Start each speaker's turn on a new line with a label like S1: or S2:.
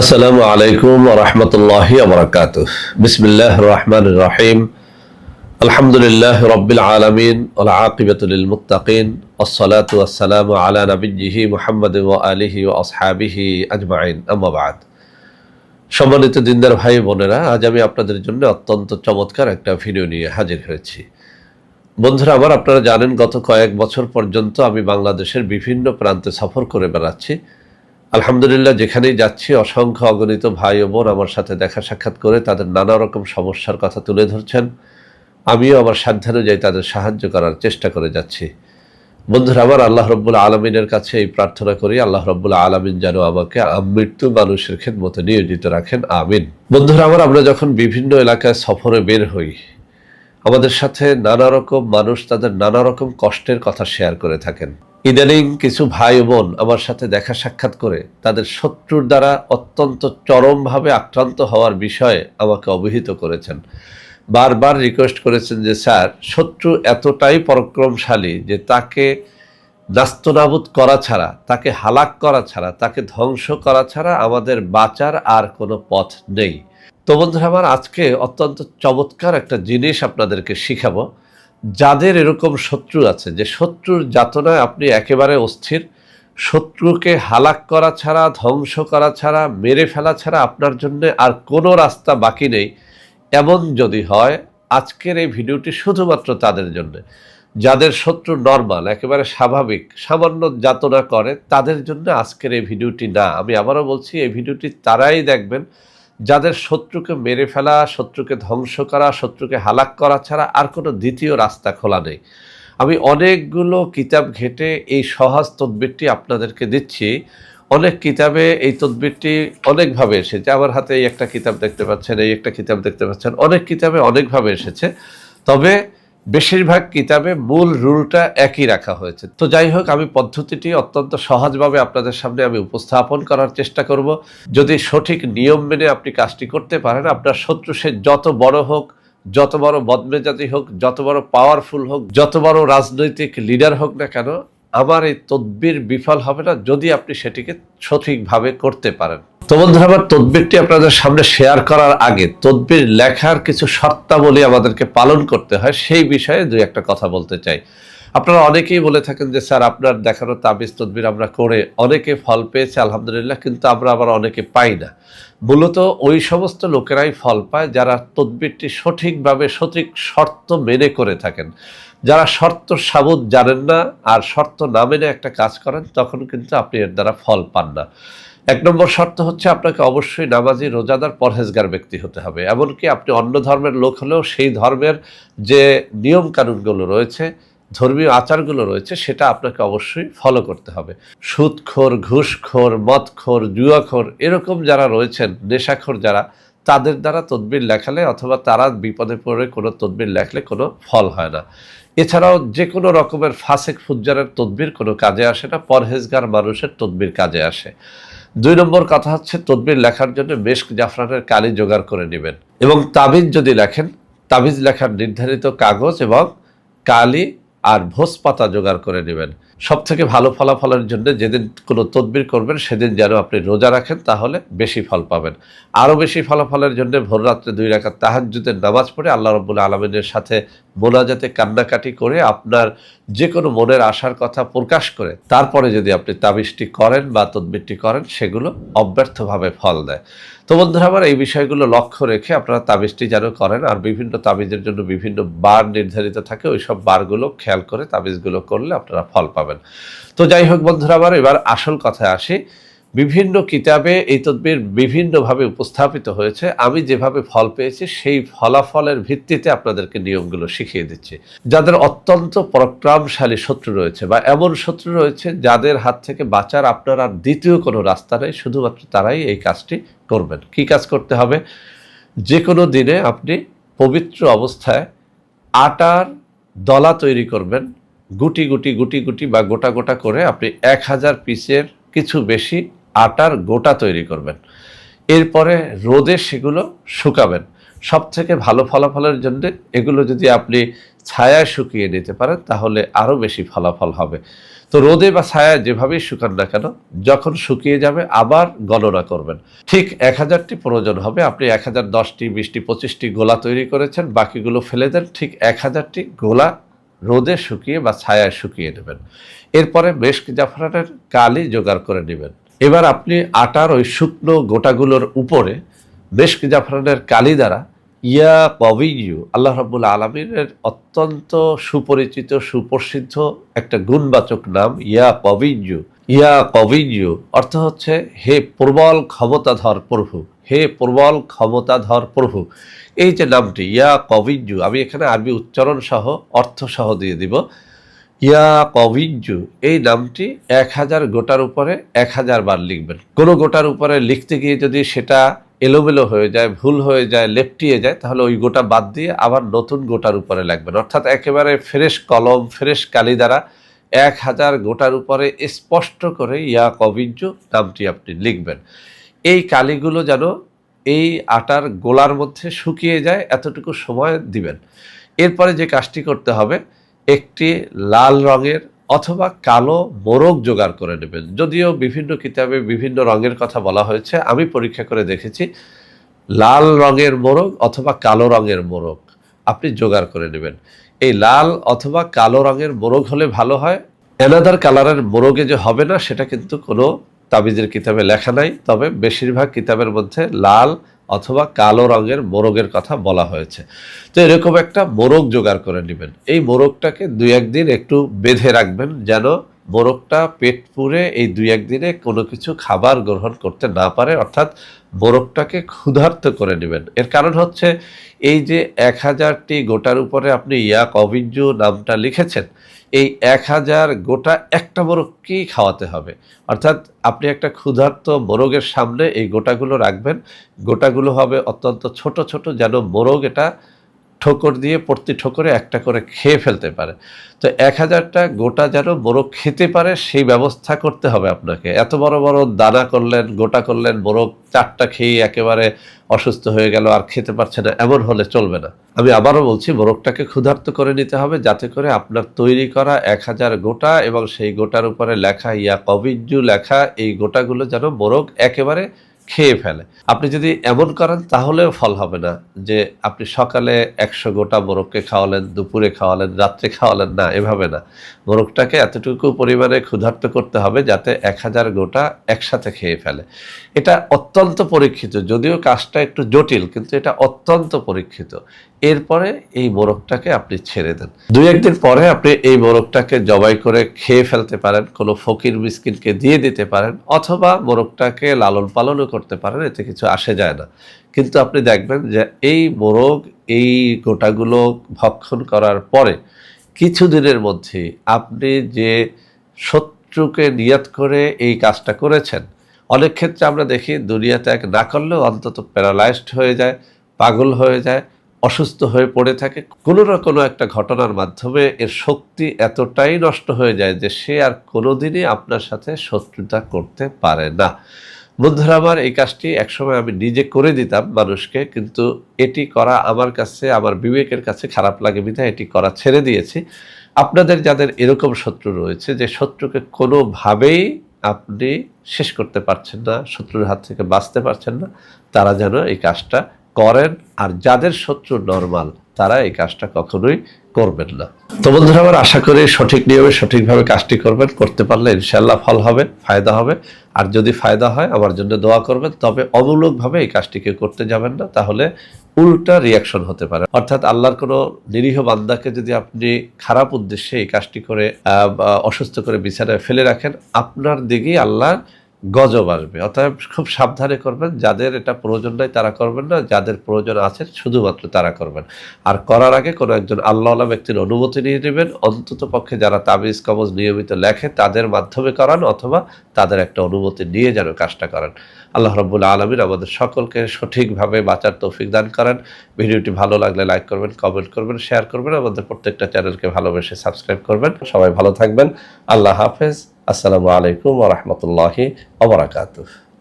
S1: আসসালামু আলাইকুম ওয়া রাহমাতুল্লাহি ওয়া বারাকাতুহু। বিসমিল্লাহির রহমানির রহিম। আলহামদুলিল্লাহি রাব্বিল আলামিন ওয়াল আকিবাতু লিল মুত্তাকিন ওয়াসসালাতু ওয়াসসালামু আলা নাবিয়্যিহি মুহাম্মাদিন ওয়া আলিহি ওয়া আসহাবিহি আজমাইন। আম্মা বা'দ। সম্মানিত দিনদার ভাই বোনেরা, আজ আমি আপনাদের জন্য অত্যন্ত চমৎকার একটা ভিডিও নিয়ে হাজির হয়েছি। বন্ধুরা আমার, আপনারা জানেন গত কয়েক বছর পর্যন্ত আমি বাংলাদেশের বিভিন্ন প্রান্তে সফর করে বেড়াচ্ছি। আলহামদুলিল্লাহ, যেখানেই যাচ্ছি অসংখ্য অগণিত ভাই ও বোন আমার সাথে দেখা সাক্ষাৎ করে তাদের নানা রকম সমস্যার কথা তুলে ধরছেন। আমিও আমার সাধ্যানুযায়ী তাদের সাহায্য করার চেষ্টা করে যাচ্ছি। বন্ধুরা আমার, আল্লাহ রব্বুল আলমিনের কাছে এই প্রার্থনা করি, আল্লাহ রব্বুল আলমিন যেন আমাকে মৃত্যু মানুষের খেদমতে নিয়োজিত রাখেন, আমিন। বন্ধুরা আমার, আমরা যখন বিভিন্ন এলাকায় সফরে বের হই, আমাদের সাথে নানা রকম মানুষ তাদের নানা রকম কষ্টের কথা শেয়ার করে থাকেন। ইদানিং কিছু ভাই বোন আমার সাথে দেখা সাক্ষাৎ করে তাদের শত্রুর দ্বারা অত্যন্ত চরমভাবে আক্রান্ত হওয়ার বিষয়ে আমাকে অবহিত করেছেন। বারবার রিকোয়েস্ট করেছেন যে স্যার, শত্রু এতটাই পরাক্রমশালী যে তাকে নাস্তানাবুদ করা ছাড়া, তাকে হালাক করা ছাড়া, তাকে ধ্বংস করা ছাড়া আমাদের বাঁচার আর কোনো পথ নেই। তো বন্ধুরা আমার, আজকে অত্যন্ত চমৎকার একটা জিনিস আপনাদেরকে শিখাবো। যাদের এরকম শত্রু আছে, যে শত্রুর যাতনায় আপনি একেবারে অস্থির, শত্রুকে হালাক করা ছাড়া, ধ্বংস করা ছাড়া, মেরে ফেলা ছাড়া আপনার জন্য আর কোনো রাস্তা বাকি নেই, এমন যদি হয়, আজকের এই ভিডিওটি শুধুমাত্র তাদের জন্য। যাদের শত্রু নর্মাল, একেবারে স্বাভাবিক, সামান্য যাতনা করে, তাদের জন্য আজকের এই ভিডিওটি না। আমি আবারও বলছি, এই ভিডিওটি তারাই দেখবেন যাদের শত্রুকে মেরে ফেলা, শত্রুকে ধ্বংস করা, শত্রুকে হালাক করা ছাড়া আর কোনো দ্বিতীয় রাস্তা খোলা নেই। আমি অনেকগুলো কিতাব ঘেঁটে এই সহজ তদবিরটি আপনাদেরকে দিচ্ছি। অনেক কিতাবে এই তদবিরটি অনেকভাবে এসেছে। আমার হাতে এই একটা কিতাব দেখতে পাচ্ছেন, এই একটা কিতাব দেখতে পাচ্ছেন, অনেক কিতাবে অনেকভাবে এসেছে। তবে বেশিরভাগ কিতাবে মূল রুলটা একই রাখা হয়েছে। তো যাই হোক, আমি পদ্ধতিটি অত্যন্ত সহজভাবে আপনাদের সামনে আমি উপস্থাপন করার চেষ্টা করব। যদি সঠিক নিয়ম মেনে আপনি কাজটি করতে পারেন, আপনার শত্রু সে যত বড় হোক, যত বড় বদমেজাজি হোক, যত বড় পাওয়ারফুল হোক, যত বড় রাজনৈতিক লিডার হোক না কেন, আমার এই তদবির বিফল হবে না যদি আপনি সেটিকে সঠিকভাবে করতে পারেন। তো বন্ধুরা আমার, তদবিরটি আপনাদের সামনে শেয়ার করার আগে তদবির লেখার কিছু শর্তাবলী আমাদেরকে পালন করতে হয়, সেই বিষয়ে দুই একটা কথা বলতে চাই। আপনারা অনেকেই বলে থাকেন যে স্যার, আপনার দেখানো তাবিজ তদবির আমরা করে অনেকে ফল পেয়েছে আলহামদুলিল্লাহ, কিন্তু আমরা আবার অনেকে পাই না। মূলত ওই সমস্ত লোকেরাই ফল পায় যারা তদবিরটি সঠিকভাবে সঠিক শর্ত মেনে করে থাকেন। যারা শর্ত সাবুত জানেন না আর শর্ত না মেনে একটা কাজ করেন, তখন কিন্তু আপনি এর দ্বারা ফল পান না। এক নম্বর শর্ত হচ্ছে, আপনাকে অবশ্যই নামাজি, রোজাদার, পরহেজগার ব্যক্তি হতে হবে। এমনকি আপনি অন্য ধর্মের লোক হলেও সেই ধর্মের যে নিয়ম কানুনগুলো রয়েছে, ধর্মীয় আচারগুলো রয়েছে, সেটা আপনাকে অবশ্যই ফলো করতে হবে। সুদখোর, ঘুষখোর, মদখোর, জুয়াখোর এরকম যারা রয়েছেন, নেশাখোর যারা, তাদের দ্বারা তদবির লেখালে অথবা তারা বিপদে পড়ে কোনো তদবির লেখলে কোনো ফল হয় না। এছাড়াও যে কোনো রকমের ফাসেক ফুজ্জারের তদবির কোনো কাজে আসে না, পরহেজগার মানুষের তদবির কাজে আসে। দুই নম্বর কথা হচ্ছে, তদবির লেখার জন্য মেশক জাফরানের কালি জোগাড় করে নেবেন। এবং তাবিজ যদি লেখেন, তাবিজ লেখার নির্ধারিত কাগজ এবং কালি আর ভোজ পাতা জোগাড় করে নেবেন। সব থেকে ভালো ফলাফলের জন্য যেদিন কোনো তদবির করবেন সেদিন যেন আপনি রোজা রাখেন, তাহলে বেশি ফল পাবেন। আরও বেশি ফলাফলের জন্য ভোর রাত্রে 2 রাকাত তাহাজ্জুদের নামাজ পড়ে আল্লাহ রাব্বুল আলামিনের সাথে মোনাজাতে কান্নাকাটি করে আপনার যে কোনো মনের আশার কথা প্রকাশ করে তারপরে যদি আপনি তাবিজটি করেন বা তদবিরটি করেন, সেগুলো অব্যর্থভাবে ফল দেয়। তো বন্ধুরা আমার, এই বিষয়গুলো লক্ষ্য রেখে আপনারা তাবিজটি যেন করেন। আর বিভিন্ন তাবিজের জন্য বিভিন্ন বার নির্ধারিত থাকে, ওই সব বারগুলো খেয়াল করে তাবিজগুলো করলে আপনারা ফল পাবেন। তো যাই হোক বন্ধুরা আমার, এবার আসল কথায় আসি। বিভিন্ন কিতাবে এই তদবির বিভিন্নভাবে উপস্থাপিত হয়েছে। আমি যেভাবে ফল পেয়েছি সেই ফলাফলের ভিত্তিতে আপনাদেরকে নিয়মগুলো শিখিয়ে দিচ্ছি। যাদের অত্যন্ত পরাক্রমশালী শত্রু রয়েছে বা এমন শত্রু রয়েছে যাদের হাত থেকে বাঁচার আপনার আর দ্বিতীয় কোনো রাস্তা নেই, শুধুমাত্র তারাই এই কাজটি করবেন। কি কাজ করতে হবে? যে কোনো দিনে আপনি পবিত্র অবস্থায় আটার দলা তৈরি করবেন। গুটি গুটি গুটি গুটি বা গোটা গোটা করে আপনি 1000 পিসের কিছু বেশি আটার গোটা তৈরি করবেন। এরপরে রোদে সেগুলো শুকাবেন। সবথেকে ভালো ফলাফলের জন্য এগুলো যদি আপনি ছায়ায় শুকিয়ে নিতে পারেন তাহলে আরও বেশি ফলাফল হবে। তো রোদে বা ছায়ায় যেভাবেই শুকান না কেন, যখন শুকিয়ে যাবে আবার গণনা করবেন। ঠিক 1000টি প্রয়োজন হবে। আপনি 1010টি, 20টি, 25টি গোলা তৈরি করেছেন, বাকিগুলো ফেলে দেন। ঠিক 1000টি গোলা রোদে শুকিয়ে বা ছায়ায় শুকিয়ে নেবেন। এরপরে মেশক জাফরানের কালি জোগাড় করে নেবেন। এবার আপনি আটার ওই শুকনো গোটাগুলোর উপরে মেশক জাফরানের কালি দ্বারা ইয়া কবিয়্যু, আল্লাহ রাব্বুল আলামিনের অত্যন্ত সুপরিচিত সুপ্রসিদ্ধ একটা গুণবাচক নাম ইয়া কবিয়্যু। ইয়া কবিয়্যু অর্থ হচ্ছে হে প্রবল ক্ষমতাধর প্রভু, হে প্রবল ক্ষমতাধর প্রভু। এই যে নামটি ইয়া কবিয়্যু, আমি এখানে আরবি উচ্চারণ সহ অর্থ সহ দিয়ে দিব। ইয়া কবিয়্যু এই নামটি 1000 গোটার উপরে 1000 বার লিখবেন। কোনো গোটার উপরে লিখতে গিয়ে যদি সেটা এলোমেলো হয়ে যায়, ভুল হয়ে যায়, লেপটিয়ে যায়, তাহলে ওই গোটা বাদ দিয়ে আবার নতুন গোটার উপরে লিখবেন। অর্থাৎ একেবারে ফ্রেশ কলম, ফ্রেশ কালি দ্বারা 1000 গোটার উপরে স্পষ্ট করে ইয়া কবিয়্যু নামটি আপনি লিখবেন। এই কালিগুলো যেন এই আটার গোলার মধ্যে শুকিয়ে যায়, এতটুকু সময় দিবেন। এরপরে যে কাজটি করতে হবে, একটি লাল রঙের অথবা কালো মোরগ জোগাড় করে নেবেন। যদিও বিভিন্ন কিতাবে বিভিন্ন রঙের কথা বলা হয়েছে, আমি পরীক্ষা করে দেখেছি লাল রঙের মোরগ অথবা কালো রঙের মোরগ আপনি জোগাড় করে নেবেন। এই লাল অথবা কালো রঙের মোরগ হলে ভালো হয়। অ্যানাদার কালারের মোরগে যে হবে না সেটা কিন্তু কোনো তাবিজের কিতাবে লেখা নাই, তবে বেশিরভাগ কিতাবের মধ্যে লাল অথবা কালো রঙের মোরগের কথা বলা হয়েছে। তো এরকম একটা মোরগ জোগাড় করে নেবেন। এই মোরগটাকে 2-1 দিন একটু বেঁধে রাখবেন, যেন মোরগটা পেট পুরে এই 2-1 দিনে কোনো কিছু খাবার গ্রহণ করতে না পারে, অর্থাৎ মোরগটাকে ক্ষুধার্ত করে নেবেন। এর কারণ হচ্ছে এই যে 1000টি গোটার উপরে আপনি ইয়া কবিয়্যু নামটা লিখেছেন, এই 1000 গোটা একটা মোরগকেই খাওয়াতে হবে। অর্থাৎ আপনি একটা ক্ষুধার্ত মোরগের সামনে এই গোটাগুলো রাখবেন। গোটাগুলো হবে অত্যন্ত ছোট ছোট, যেন মোরগ এটা ঠোকর দিয়ে প্রতি ঠোকরে একটা করে খেয়ে ফেলতে পারে। তো 1000টা গোটা যেন মোরগ খেতে পারে সেই ব্যবস্থা করতে হবে আপনাকে। এত বড় বড় দানা করলেন, গোটা করলেন, মোরগ 4টা খেয়ে একেবারে অসুস্থ হয়ে গেল, আর খেতে পারছে না, এমন হলে চলবে না। আমি আবারও বলছি, মোরগটাকে ক্ষুধার্ত করে নিতে হবে, যাতে করে আপনার তৈরি করা 1000 গোটা এবং সেই গোটার উপরে লেখা ইয়া কবিয়্যু লেখা এই গোটাগুলো যেন মোরগ একেবারে খেয়ে ফেলে। আপনি যদি এমন করেন তাহলেও ফল হবে না, যে আপনি সকালে 100 গোটা মোরগকে খাওয়ালেন, দুপুরে খাওয়ালেন, রাত্রে খাওয়ালেন, না, এভাবে না। মোরগটাকে এতটুকু পরিমাণে ক্ষুধার্ত করতে হবে যাতে 1000 গোটা একসাথে খেয়ে ফেলে। এটা অত্যন্ত পরীক্ষিত, যদিও কাজটা একটু জটিল, কিন্তু এটা অত্যন্ত পরীক্ষিত। এরপরে এই মোরগটাকে আপনি ছেড়ে দেন। 2-1 দিন পরে আপনি এই মোরগটাকে জবাই করে খেয়ে ফেলতে পারেন, কোনো ফকির মিসকিনকে দিয়ে দিতে পারেন, অথবা মোরগটাকে লালন পালনও করতে পারেন, এতে কিছু আসে যায় না। কিন্তু আপনি দেখবেন যে এই মোরগ এই গোটাগুলো ভক্ষণ করার পরে কিছুদিনের মধ্যে আপনি যে শত্রুকে নিয়ত করে এই কাজটা করেছেন, অনেক ক্ষেত্রে আমরা দেখি দুনিয়া ত্যাগ না করলেও অন্তত প্যারালাইজড হয়ে যায়, পাগল হয়ে যায়, অসুস্থ হয়ে পড়ে থাকে। কোনো না কোনো একটা ঘটনার মাধ্যমে এর শক্তি এতটাই নষ্ট হয়ে যায় যে সে আর কোনোদিনই আপনার সাথে শত্রুতা করতে পারে না। বন্ধুরা আমার, এই কাজটি একসময় আমি নিজে করে দিতাম মানুষকে, কিন্তু এটি করা আমার কাছে, আমার বিবেকের কাছে খারাপ লাগে বিধায় এটি করা ছেড়ে দিয়েছি। আপনাদের যাদের এরকম শত্রু রয়েছে, যে শত্রুকে কোনোভাবেই আপনি শেষ করতে পারছেন না, শত্রুর হাত থেকে বাঁচতে পারছেন না, তারা যেন এই কাজটা করেন। আর যাদের শত্রু নরমাল, তারা এই কাজটা কখনোই করবেন না। তো বন্ধুরা আমার, আশা করি সঠিক নিয়মে সঠিকভাবে কাজটি করবেন, করতে পারলে ইনশাআল্লাহ ফল হবে, ফায়দা হবে। আর যদি ফায়দা হয় আমার জন্য দোয়া করবেন, তবে অমূলকভাবে এই কাজটিকে করতে যাবেন না, তাহলে উল্টা রিয়াকশন হতে পারে। অর্থাৎ আল্লাহর কোনো নিরীহ বান্দাকে যদি আপনি খারাপ উদ্দেশ্যে এই কাজটি করে অসুস্থ করে বিছানায় ফেলে রাখেন, আপনার দিকেই আল্লাহর গজব আসবে। অতএব খুব সাবধানে করবেন, যাদের এটা প্রয়োজন নাই তারা করবেন না, যাদের প্রয়োজন আছে শুধুমাত্র তারা করবেন। আর করার আগে কোনো একজন আল্লাহওয়ালা ব্যক্তির অনুমতি নিয়ে নেবেন। অন্তত পক্ষে যারা তাবিজ কবজ নিয়মিত লেখে তাদের মাধ্যমে করান, অথবা তাদের একটা অনুমতি নিয়ে যেন কাজটা করেন। আল্লাহ রাব্বুল আলামিন আমাদের সকলকে সঠিকভাবে বাঁচার তৌফিক দান করেন। ভিডিওটি ভালো লাগলে লাইক করবেন, কমেন্ট করবেন, শেয়ার করবেন, আমাদের প্রত্যেকটা চ্যানেলকে ভালোবেসে সাবস্ক্রাইব করবেন। সবাই ভালো থাকবেন। আল্লাহ হাফেজ। আসসালামু আলাইকুম ওয়া রাহমাতুল্লাহি ওয়া বারাকাতুহু।